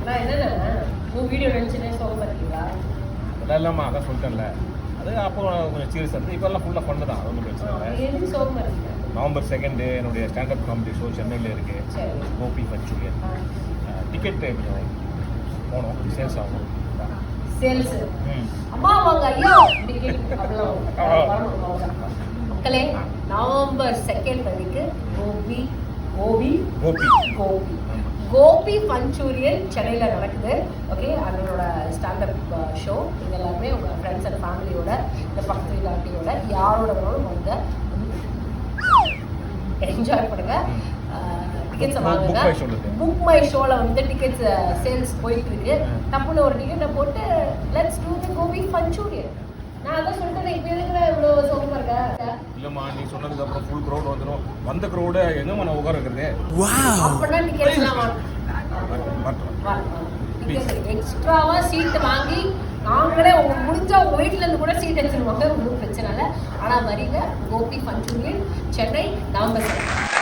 நான் என்னன்னா உன் வீடியோ நினச்சினே சோகமாக இருக்கீங்களா? அதெல்லாமா அதான் சொல்லிட்டேன்ல. அது அப்போ கொஞ்சம் சீரியஸ் இருந்து இப்போல்லாம் ஃபுல்லாக பண்ணு தான். அது ஒன்றும் பிரச்சனை இல்லை. எதுக்கு சோகமாக இருக்கீங்க? நவம்பர் 2 என்னுடைய ஸ்டாண்டப் காமெடி ஷோ சென்னையில் இருக்குது. சரி. கோபி பஞ்சூரியன் டிக்கெட் கொஞ்சம் போனோம், சேல்ஸ் ஆகும். சேல்ஸ் அம்மா வாங்க ஐயோ டிக்கெட் மக்களே நவம்பர் 2 அன்னைக்கு கோபி பஞ்சூரியன் சென்னையில் நடக்குது. ஓகே, அதனோட ஸ்டாண்டப் ஷோ. நீங்கள் எல்லாருமே உங்கள் ஃப்ரெண்ட்ஸ் அண்ட் ஃபேமிலியோட இந்த பக்கத்து இல்லாட்டியோட யாரோட வேணாலும் வந்து என்ஜாய் பண்ணுங்க. டிக்கெட்ஸை வாங்குங்க. புக் மை ஷோவில் வந்து டிக்கெட்ஸ் சேல்ஸ் போயிட்டு இருக்கு. தப்புன்னு ஒரு டிக்கெட்டை போட்டு லெட்ஸ் டூ தி கோபி பஞ்சூரியன். நான் அதான் சொல்லிட்டேன். இப்போ எதுக்குற இவ்வளோ சோகமாக இருக்கா? இல்லைம்மா, நீ சொன்னதுக்கு அப்புறம் ஃபுல் க்ரௌட் வந்துடும். வந்த க்ரௌடு எங்கம்மா நான் உட்கார இருக்கிறது? அப்படின்னா டிக்கெட்ஸ்லாம் எக்ஸ்ட்ராவா சீட் வாங்கி நாங்களே உங்களுக்கு முடிஞ்ச உங்க வீட்டுல இருந்து கூட சீட் எடுத்துருவாங்க. ஒன்றும் பிரச்சனை இல்லை. ஆனால் வரீங்க கோபி பஞ்சூரியன் சென்னை நவம்பர் 7.